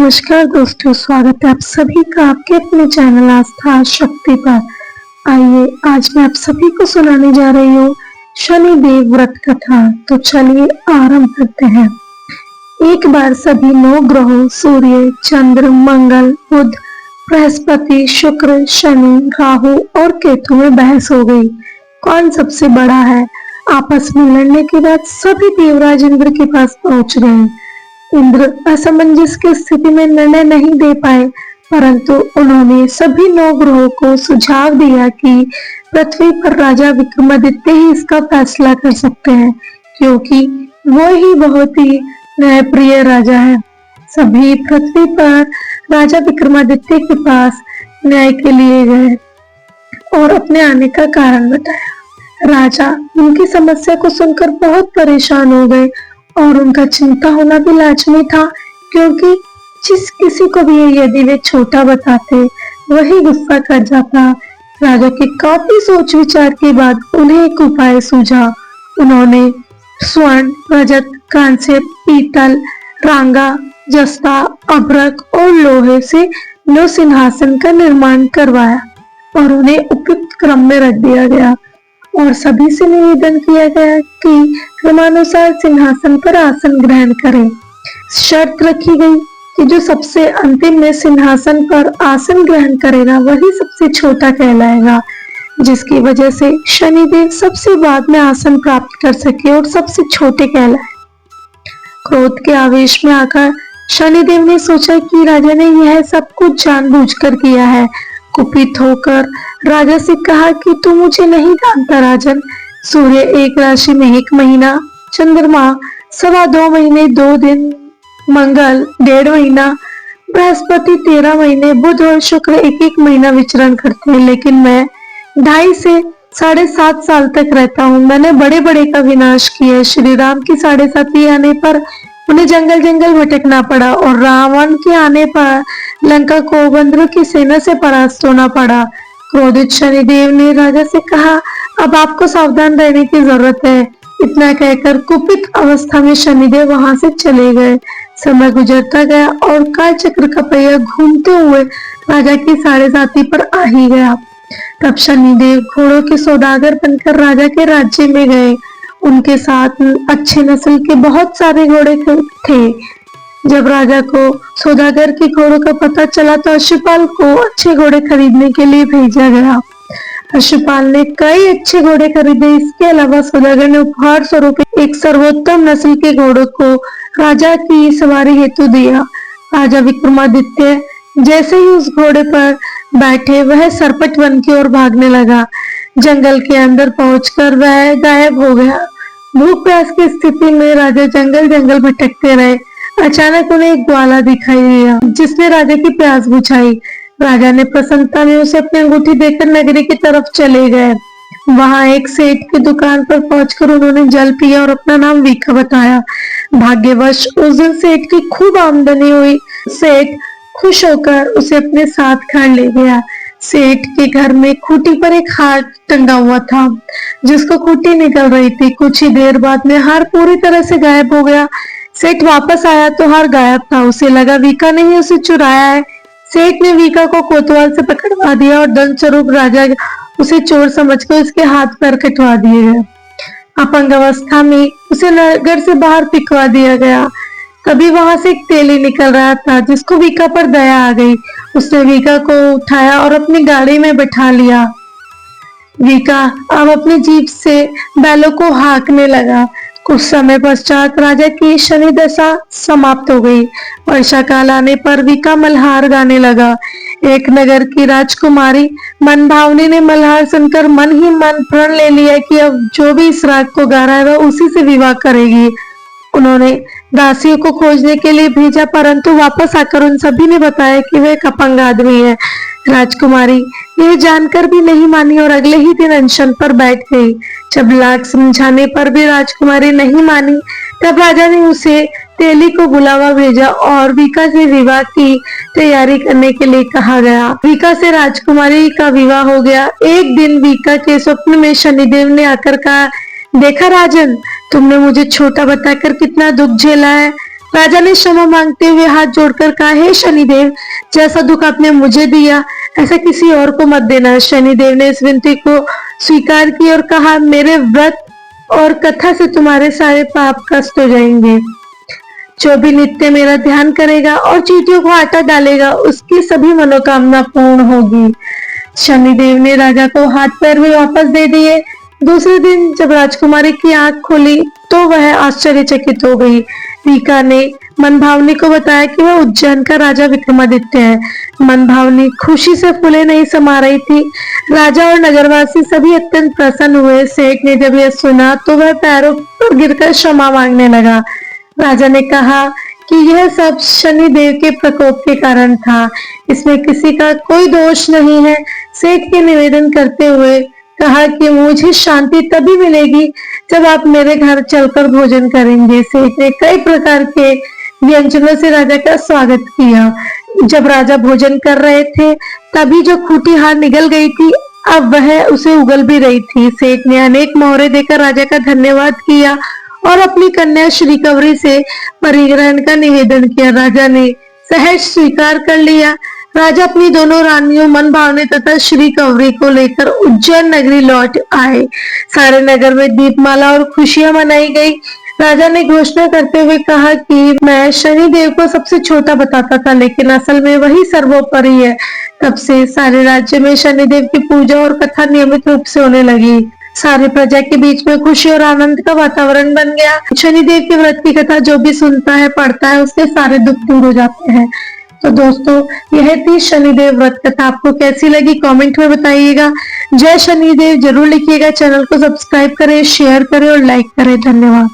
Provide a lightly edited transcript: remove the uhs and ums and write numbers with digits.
नमस्कार दोस्तों, स्वागत है आप सभी का आपके अपने चैनल आस्था शक्ति पर। आइए आज मैं आप सभी को सुनाने जा रही हूँ शनि देव व्रत कथा। तो चलिए आरंभ करते हैं। एक बार सभी 9 ग्रहों सूर्य, चंद्र, मंगल, बुध, बृहस्पति, शुक्र, शनि, राहु और केतु में बहस हो गई, कौन सबसे बड़ा है। आपस में लड़ने के बाद सभी देवराज इंद्र के पास पहुंच गए। इंद्र असमंजस की स्थिति में निर्णय नहीं दे पाए, परंतु उन्होंने सभी 9 ग्रहों को सुझाव दिया कि पृथ्वी पर राजा विक्रमादित्य ही इसका फैसला कर सकते हैं, क्योंकि वो ही बहुत ही न्यायप्रिय राजा है। सभी पृथ्वी पर राजा विक्रमादित्य के पास न्याय के लिए गए और अपने आने का कारण बताया। राजा उनकी समस्या को सुनकर बहुत परेशान हो गए और उनका चिंता होना भी लाजमी था, क्योंकि जिस किसी को भी यदि वे छोटा बताते वही गुस्सा कर जाता। राजा के काफी सोच विचार के बाद उन्हें एक उपाय सूझा। उन्होंने स्वर्ण, रजत, कांस्य, पीतल, रांगा, जस्ता, अभ्रक और लोहे से 9 सिंहासन का निर्माण करवाया और उन्हें उपयुक्त क्रम में रख दिया गया और सभी से निवेदन किया गया कि क्रमानुसार सिंहासन पर आसन ग्रहण करें। शर्त रखी गई कि जो सबसे अंतिम में सिंहासन पर आसन ग्रहण करेगा वही सबसे छोटा कहलाएगा, जिसकी वजह से शनिदेव सबसे बाद में आसन प्राप्त कर सके और सबसे छोटे कहलाए। क्रोध के आवेश में आकर शनिदेव ने सोचा कि राजा ने यह सब कुछ जानबूझकर किया है। कुपित होकर राजा से कहा कि तू मुझे नहीं जानता राजन। सूर्य एक राशि में 1 महीना, चंद्रमा 2.25 महीने 2 दिन, मंगल 1.5 महीना, बृहस्पति 13 महीने, बुध और शुक्र 1-1 महीना विचरण करते हैं, लेकिन मैं 2.5 से 7.5 साल तक रहता हूँ। मैंने बड़े बड़े का विनाश किया। श्री राम की 7.5 आने पर उन्हें जंगल जंगल भटकना पड़ा और रावण के आने पर लंका को बंदरों की सेना से परास्त होना पड़ा। क्रोधित शनिदेव ने राजा से कहा, अब आपको सावधान रहने की जरूरत है। इतना कहकर कुपित अवस्था में शनिदेव वहां से चले गए। समय गुजरता गया और काल चक्र का पहिया घूमते हुए राजा की 7.5 पर आ ही गया। तब शनिदेव घोड़ों के सौदागर बनकर राजा के राज्य में गए। उनके साथ अच्छे नस्ल के बहुत सारे घोड़े थे। जब राजा को सौदागर के घोड़ों का पता चला तो अश्वपाल को अच्छे घोड़े खरीदने के लिए भेजा गया। अश्वपाल ने कई अच्छे घोड़े खरीदे। इसके अलावा सौदागर ने उपहार स्वरूप एक सर्वोत्तम नस्ल के घोड़ों को राजा की सवारी हेतु दिया। राजा विक्रमादित्य जैसे ही उस घोड़े पर बैठे वह सरपट वन की ओर भागने लगा। जंगल के अंदर पहुंचकर वह गायब हो गया। भूख प्यास की स्थिति में राजा जंगल जंगल भटकते रहे। अचानक उन्हें एक ग्वाला दिखाई दिया जिसने राजा की प्यास बुझाई। राजा ने प्रसन्नता में उसे अपनी अंगूठी देकर नगरी की तरफ चले गए। वहां एक सेठ की दुकान पर पहुंचकर उन्होंने जल पिया और अपना नाम वीका बताया। भाग्यवश उस दिन सेठ की खूब आमदनी हुई। सेठ खुश होकर उसे अपने साथ घर ले गया। सेठ के घर में खूंटी पर एक हार टंगा हुआ था, जिसको खूंटी निकल रही थी। कुछ ही देर बाद में हार पूरी तरह से गायब हो गया। सेठ वापस आया तो हार गायब था। उसे लगा वीका ने ही उसे चुराया है। सेठ ने वीका को कोतवाल से पकड़वा दिया और दंड स्वरूप राजा उसे चोर समझकर उसके हाथ पैर कटवा दिए गए। अपंग अवस्था में उसे नगर से बाहर फिकवा दिया गया। तभी वहां से एक तेली निकल रहा था, जिसको वीका पर दया आ गई। उसने वीका को उठाया और अपनी गाड़ी में बैठा लिया। वीका अब अपनी जीभ से बैलों को हाँकने लगा। कुछ समय पश्चात राजा की शनि दशा समाप्त हो गई। वर्षा काल आने पर वीका मल्हार गाने लगा। एक नगर की राजकुमारी मनभावनी ने मल्हार सुनकर मन ही मन प्रण ले लिया कि अब जो भी इस राग को गा रहा है वह उसी से विवाह करेगी। उन्होंने दासियों को खोजने के लिए भेजा, परंतु वापस आकर उन सभी ने बताया कि वह एक अपंग आदमी है। राजकुमारी यह जानकर भी नहीं मानी और अगले ही दिन अनशन पर बैठ गई। जब लाख समझाने पर भी राजकुमारी नहीं मानी, तब राजा ने उसे तेली को बुलावा भेजा और वीका से विवाह की तैयारी करने के लिए कहा गया। वीका से राजकुमारी का विवाह हो गया। एक दिन वीका के स्वप्न में शनिदेव ने आकर कहा, देखा राजन, तुमने मुझे छोटा बताकर कितना दुख झेला है। राजा ने क्षमा मांगते हुए हाथ जोड़कर कहा, हे शनिदेव, जैसा दुख आपने मुझे दिया ऐसा किसी और को मत देना। शनिदेव ने इस विनती को स्वीकार की और कहा, मेरे व्रत और कथा से तुम्हारे सारे पाप कष्ट हो जाएंगे। जो भी नित्य मेरा ध्यान करेगा और चींटियों को आटा डालेगा उसकी सभी मनोकामना पूर्ण होगी। शनिदेव ने राजा को हाथ पैर भी वापस दे दिए। दूसरे दिन जब राजकुमारी की आंख खोली तो वह आश्चर्यचकित हो गई। रीका ने मनभावनी को बताया कि वह उज्जैन का राजा विक्रमादित्य है। मनभावनी खुशी से फूले नहीं समा रही थी। राजा और नगरवासी सभी अत्यंत प्रसन्न हुए। सेठ ने जब यह सुना तो वह पैरों पर गिरकर क्षमा मांगने लगा। राजा ने कहा कि यह सब शनि देव के प्रकोप के कारण था, इसमें किसी का कोई दोष नहीं है। सेठ के निवेदन करते हुए कहा कि मुझे शांति तभी मिलेगी जब आप मेरे घर चलकर भोजन करेंगे। सेठ ने कई प्रकार के व्यंजनों से राजा का स्वागत किया। जब राजा भोजन कर रहे थे तभी जो खूंटी हार निगल गई थी अब वह उसे उगल भी रही थी। सेठ ने अनेक मोहरे देकर राजा का धन्यवाद किया और अपनी कन्या श्री कवरी से परिग्रहण का निवेदन किया। राजा ने सहज स्वीकार कर लिया। राजा अपनी दोनों रानियों मनभावनी तथा श्री कवरी को लेकर उज्जैन नगरी लौट आए। सारे नगर में दीपमाला और खुशियां मनाई गई। राजा ने घोषणा करते हुए कहा कि मैं शनि देव को सबसे छोटा बताता था, लेकिन असल में वही सर्वोपरि है। तब से सारे राज्य में शनिदेव की पूजा और कथा नियमित रूप से होने लगी। सारी प्रजा के बीच में खुशी और आनंद का वातावरण बन गया। शनिदेव के व्रत की कथा जो भी सुनता है पढ़ता है उसके सारे दुख दूर हो जाते हैं। तो दोस्तों, यह थी शनिदेव व्रत कथा। आपको कैसी लगी कमेंट में बताइएगा। जय शनिदेव जरूर लिखिएगा। चैनल को सब्सक्राइब करें, शेयर करें और लाइक करें। धन्यवाद।